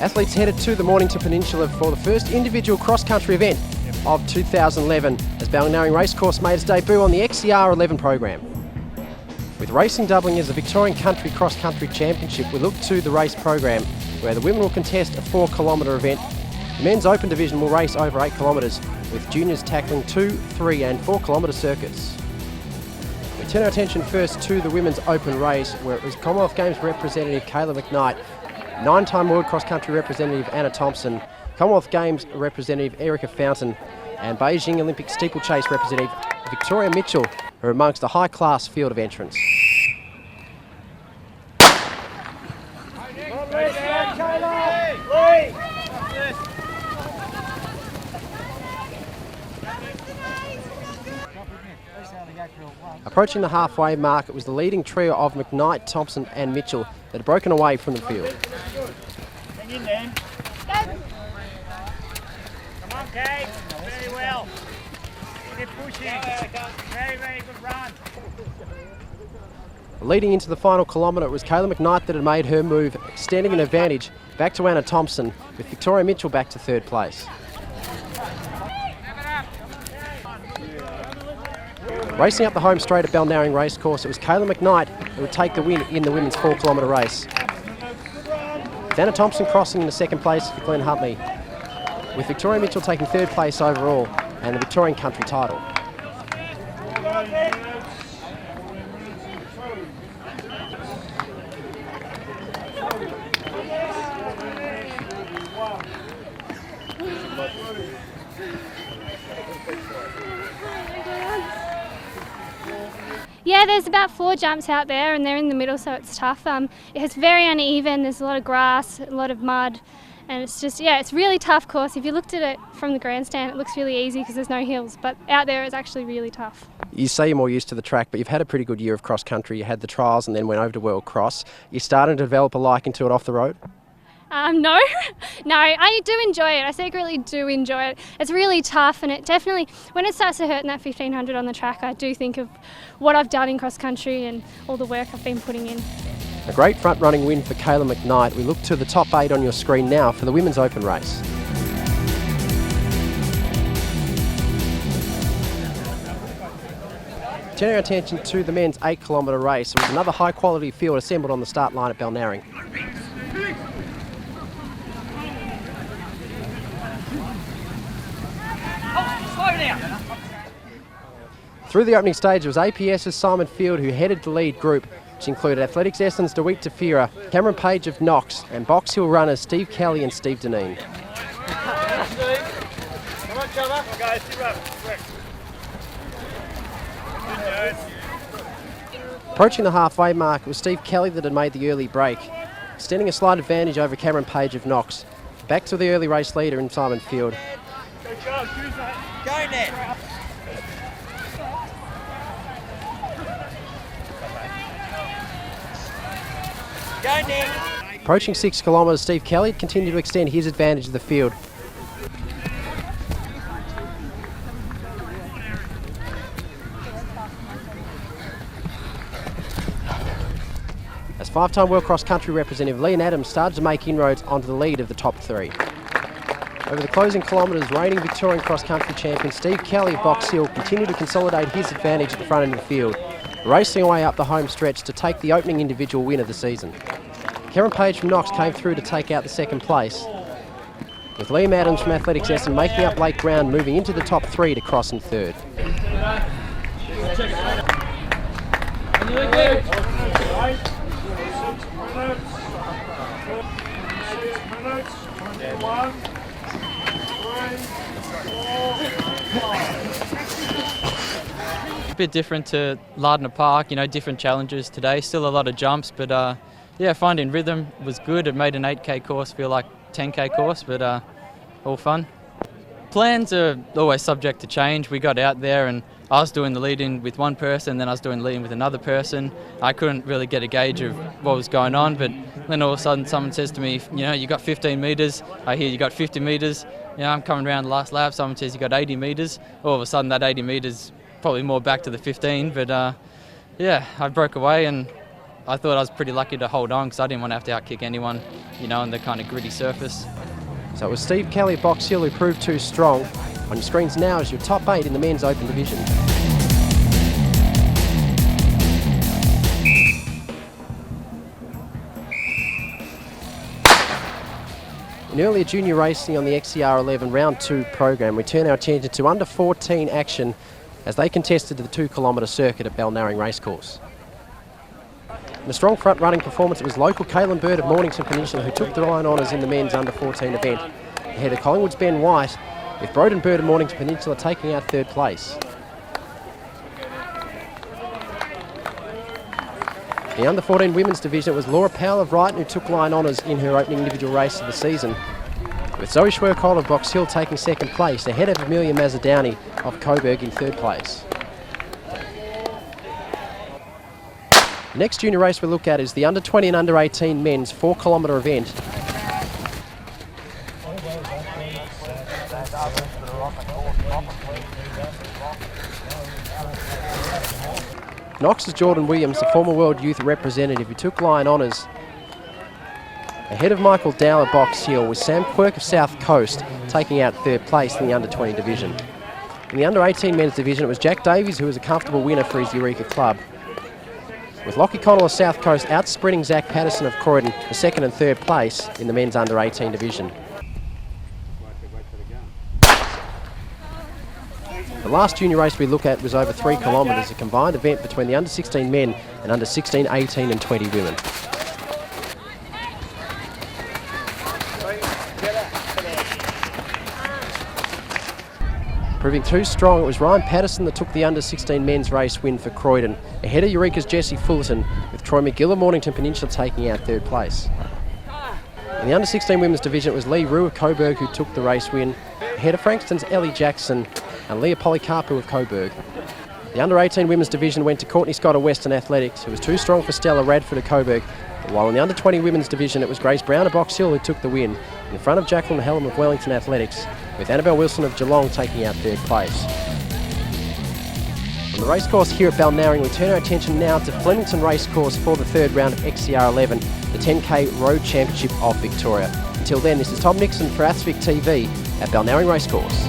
Athletes headed to the Mornington Peninsula for the first individual cross-country event of 2011 as Balnarring Racecourse made its debut on the XCR'11 program. With racing doubling as the Victorian Country Cross Country Championship, we look to the race program where the women will contest a 4-kilometre event. The men's open division will race over 8 kilometres with juniors tackling 2, 3 and 4 kilometre circuits. We turn our attention first to the women's open race where it was Commonwealth Games representative Kaila McKnight, 9-time World Cross Country representative Anna Thompson, Commonwealth Games representative Erica Fountain and Beijing Olympic steeplechase representative Victoria Mitchell are amongst a high-class field of entrants. Approaching the halfway mark, it was the leading trio of McKnight, Thompson and Mitchell that had broken away from the field. Hang in then. Come on, Kate. Very well. Keep pushing. Very, very good run. Leading into the final kilometre, it was Kaila McKnight that had made her move, extending an advantage back to Anna Thompson, with Victoria Mitchell back to third place. Racing up the home straight at Balnarring Racecourse, it was Kaila McKnight who would take the win in the women's 4-kilometre race. With Anna Thompson crossing in the second place for Glenn Huntley, with Victoria Mitchell taking third place overall and the Victorian Country title. Yeah, there's about 4 jumps out there and they're in the middle, so it's tough. It's very uneven, there's a lot of grass, a lot of mud, and it's just, yeah, it's a really tough course. If you looked at it from the grandstand, it looks really easy because there's no hills, but out there it's actually really tough. You say you're more used to the track, but you've had a pretty good year of cross country. You had the trials and then went over to World Cross. You're starting to develop a liking to it off the road? No, I do enjoy it. I secretly do enjoy it. It's really tough, and it definitely, when it starts to hurt in that 1500 on the track, I do think of what I've done in cross country and all the work I've been putting in. A great front-running win for Kaila McKnight. We look to the top 8 on your screen now for the women's open race. Turning our attention to the men's 8-kilometre race, it was another high-quality field assembled on the start line at Balnarring. Through the opening stage, it was APS's Simon Field who headed the lead group, which included Athletics Essendon's DeWitt Tafira, Cameron Page of Knox, and Box Hill runners Steve Kelly and Steve Deneen. Approaching the halfway mark, it was Steve Kelly that had made the early break, extending a slight advantage over Cameron Page of Knox. Back to the early race leader in Simon Field. Go, Ned. Go, Nick. Approaching 6 kilometres, Steve Kelly continued to extend his advantage of the field. As 5-time World Cross Country representative Leon Adams started to make inroads onto the lead of the top 3. Over the closing kilometres, reigning Victorian Cross Country champion Steve Kelly of Box Hill continued to consolidate his advantage at the front end of the field, racing away up the home stretch to take the opening individual win of the season. Cameron Page from Knox came through to take out the second place, with Liam Adams from Athletics Essendon making up late ground, moving into the top 3 to cross in third. A bit different to Lardner Park, you know, different challenges today, still a lot of jumps, but yeah, finding rhythm was good. It made an 8k course feel like 10k course, but all fun. Plans are always subject to change. We got out there and I was doing the lead-in with one person, then I was doing the lead-in with another person. I couldn't really get a gauge of what was going on, but then all of a sudden someone says to me, you know, you got 15 metres, I hear you got 50 metres, you know, I'm coming around the last lap, someone says you got 80 metres, all of a sudden that 80 metres probably more back to the 15, but yeah, I broke away and I thought I was pretty lucky to hold on because I didn't want to have to outkick anyone, you know, on the kind of gritty surface. So it was Steve Kelly of Box Hill who proved too strong. On your screens now is your top 8 in the men's open division. In earlier junior racing on the XCR'11 Round 2 program, we turn our attention to under 14 action as they contested the 2 kilometre circuit at Balnarring Racecourse. In a strong front running performance, it was local Kaila McKnight of Mornington Peninsula who took the line honours in the men's under 14 event, ahead of Collingwood's Ben White, with Broden Bird of Mornington Peninsula taking out 3rd place. The under 14 women's division, it was Laura Powell of Wrighton who took line honours in her opening individual race of the season, with Zoe Schwerkohl of Box Hill taking 2nd place, ahead of Amelia Mazzadowney of Coburg in 3rd place. The next junior race we look at is the under 20 and under 18 men's 4 kilometre event. Knox's Jordan Williams, the former World Youth representative who took line honours, ahead of Michael Dow of Box Hill, with Sam Quirk of South Coast taking out 3rd place in the under 20 division. In the under 18 men's division, it was Jack Davies who was a comfortable winner for his Eureka club, with Lockie Connell of South Coast out-sprinting Zach Patterson of Croydon for 2nd and 3rd place in the men's under 18 division. The last junior race we look at was over 3 kilometres, a combined event between the under 16 men and under 16, 18 and 20 women. Proving too strong, it was Ryan Patterson that took the under 16 men's race win for Croydon, ahead of Eureka's Jesse Fullerton, with Troy McGill of Mornington Peninsula taking out 3rd place. In the under 16 women's division, it was Lee Rue of Coburg who took the race win, ahead of Frankston's Ellie Jackson and Leah Polycarpou of Coburg. The under 18 women's division went to Courtney Scott of Western Athletics, who was too strong for Stella Radford of Coburg, while in the under 20 women's division, it was Grace Brown of Box Hill who took the win, in front of Jacqueline Helm of Wellington Athletics, with Annabelle Wilson of Geelong taking out 3rd place. On the racecourse here at Balnarring, we turn our attention now to Flemington Racecourse for the 3rd round of XCR'11, the 10K Road Championship of Victoria. Until then, this is Tom Nixon for AthsVic TV at Balnarring Racecourse.